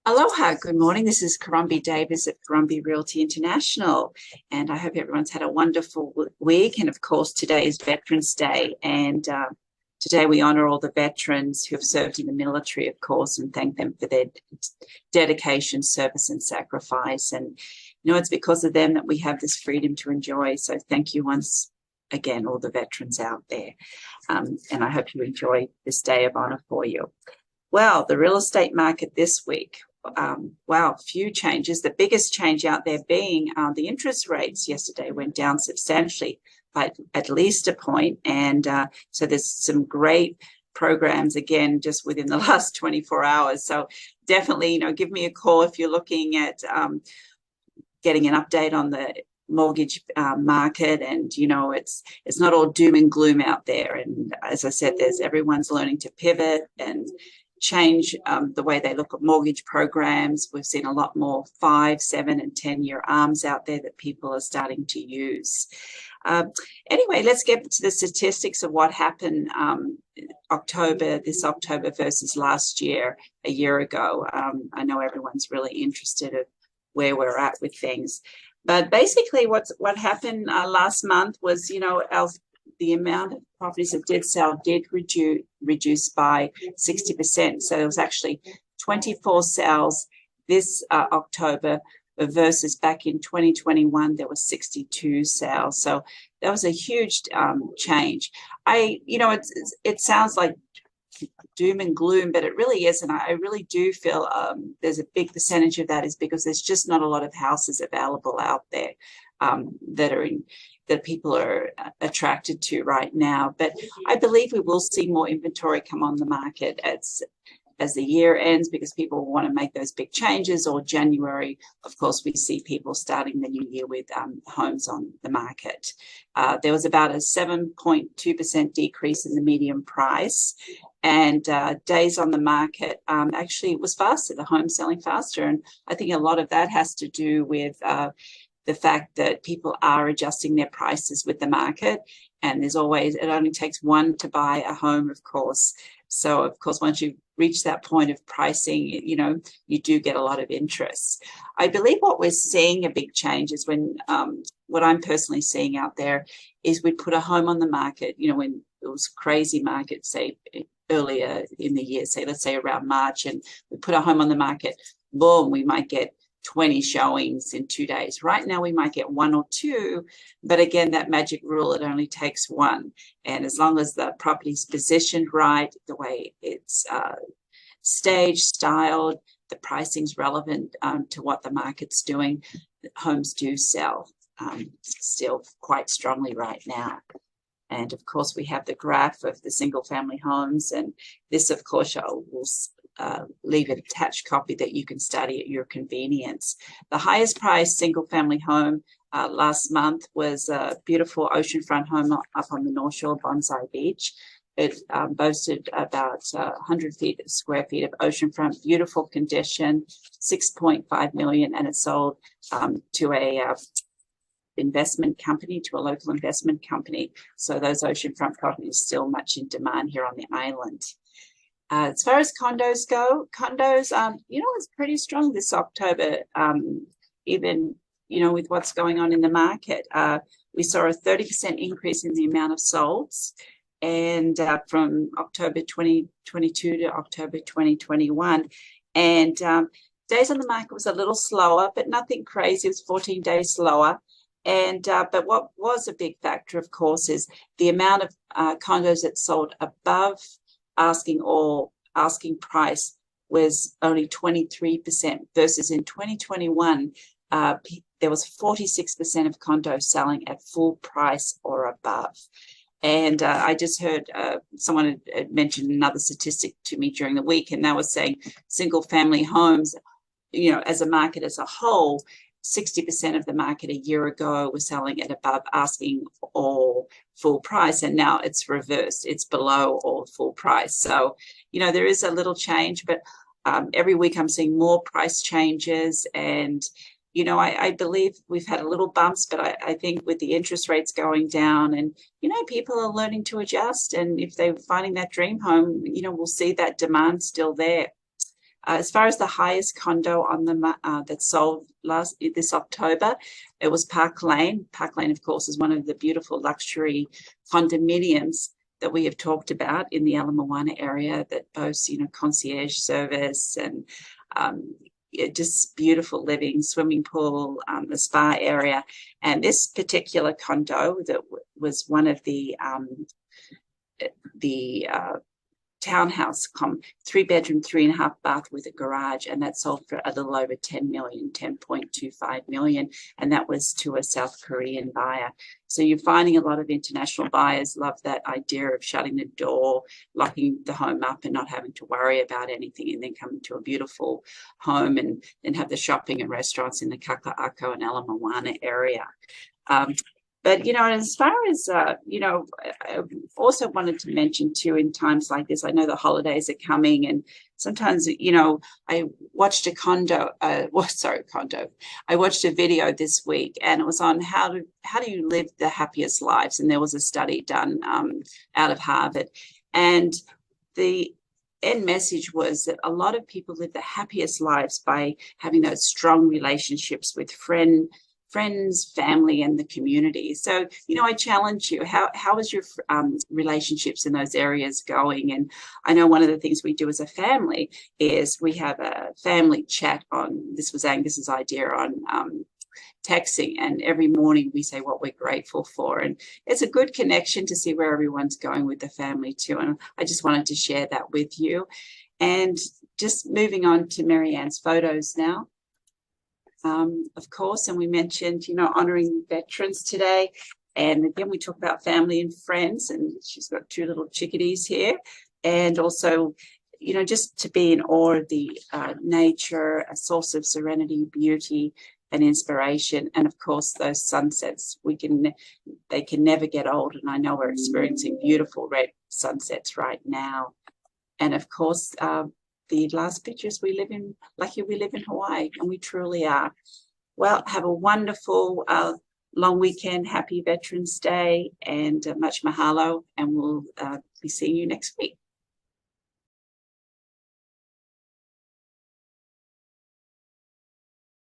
Aloha, good morning. This is Karumbi Davis at Karumbi Realty International, and I hope everyone's had a wonderful week. And of course, today is Veterans Day, and today we honor all the veterans who have served in the military, of course, and thank them for their dedication, service, and sacrifice. And it's because of them that we have this freedom to enjoy. So thank you once again, all the veterans out there. And I hope you enjoy this day of honor for you. Well, the real estate market this week. Wow, few changes. The biggest change out there being the interest rates yesterday went down substantially by at least a point. And so there's some great programs again just within the last 24 hours. So definitely, give me a call if you're looking at getting an update on the mortgage market. And it's not all doom and gloom out there. And as I said, everyone's learning to pivot and change the way they look at mortgage programs. We've seen a lot more 5, 7, and 10-year arms out there that people are starting to use. Anyway, let's get to the statistics of what happened this October versus last year, a year ago. I know everyone's really interested in where we're at with things. But basically what happened last month was, the amount of properties that did sell did reduce by 60%. So there was actually 24 sales this October versus back in 2021, there was 62 sales. So that was a huge change. It sounds like doom and gloom, but it really isn't. I really do feel there's a big percentage of that is because there's just not a lot of houses available out there that people are attracted to right now. But I believe we will see more inventory come on the market as the year ends, because people want to make those big changes. Or January, of course, we see people starting the new year with homes on the market. There was about a 7.2% decrease in the median price, and days on the market actually was faster, the home selling faster. And I think a lot of that has to do with the fact that people are adjusting their prices with the market. And it only takes one to buy a home, of course. So, of course, once you reach that point of pricing, you do get a lot of interest. I believe what we're seeing a big change is when, what I'm personally seeing out there is we put a home on the market, when it was crazy market, say earlier in the year, let's say around March, and we put a home on the market, boom, we might get 20 showings in 2 days. Right now, we might get 1 or 2, but again, that magic rule, it only takes 1. And as long as the property's positioned right, the way it's staged, styled, the pricing's relevant to what the market's doing, homes do sell still quite strongly right now. And of course, we have the graph of the single family homes. And this, of course, will leave an attached copy that you can study at your convenience. The highest priced single family home last month was a beautiful oceanfront home up on the North Shore, Bonsai Beach. It boasted about 100 square feet of oceanfront, beautiful condition, 6.5 million, and it sold to a investment company, to a local investment company. So those oceanfront properties still much in demand here on the island. As far as condos go, it's pretty strong this October, even, with what's going on in the market. We saw a 30% increase in the amount of solds, and from October 2022 to October 2021. And days on the market was a little slower, but nothing crazy. It was 14 days slower. And but what was a big factor, of course, is the amount of condos that sold above asking price was only 23%, versus in 2021 there was 46% of condos selling at full price or above. And I just heard someone had mentioned another statistic to me during the week, and that was saying single family homes, as a market as a whole, 60% of the market a year ago was selling at above asking or full price, and now it's reversed. It's below or full price. So, there is a little change, but every week I'm seeing more price changes. And, I believe we've had a little bumps, but I think with the interest rates going down and, people are learning to adjust. And if they're finding that dream home, we'll see that demand still there. As far as the highest condo on the that sold this October, it was Park Lane. Park Lane, of course, is one of the beautiful luxury condominiums that we have talked about in the Ala Moana area that boasts, concierge service and just beautiful living, swimming pool, the spa area. And this particular condo that was one of the townhouse, 3-bedroom, 3.5-bath with a garage, and that sold for a little over 10 million, 10.25 million, and that was to a South Korean buyer. So you're finding a lot of international buyers love that idea of shutting the door, locking the home up and not having to worry about anything, and then coming to a beautiful home and then have the shopping and restaurants in the Kaka'ako and Ala Moana area. But, as far as, I also wanted to mention too, in times like this, I know the holidays are coming, and sometimes, I watched I watched a video this week, and it was on how do you live the happiest lives? And there was a study done out of Harvard, and the end message was that a lot of people live the happiest lives by having those strong relationships with friends, family, and the community. So, I challenge you, how is your relationships in those areas going? And I know one of the things we do as a family is we have a family chat this was Angus's idea, on texting, and every morning we say what we're grateful for. And it's a good connection to see where everyone's going with the family too. And I just wanted to share that with you. And just moving on to Marianne's photos now. Of course, and we mentioned, honouring veterans today. And again, we talk about family and friends, and she's got 2 little chickadees here. And also, just to be in awe of the nature, a source of serenity, beauty, and inspiration. And of course, those sunsets, they can never get old. And I know we're experiencing beautiful red sunsets right now. And of course, the last pictures, we live in Hawaii, and we truly are. Well, have a wonderful long weekend. Happy Veterans Day, and much mahalo, and we'll be seeing you next week.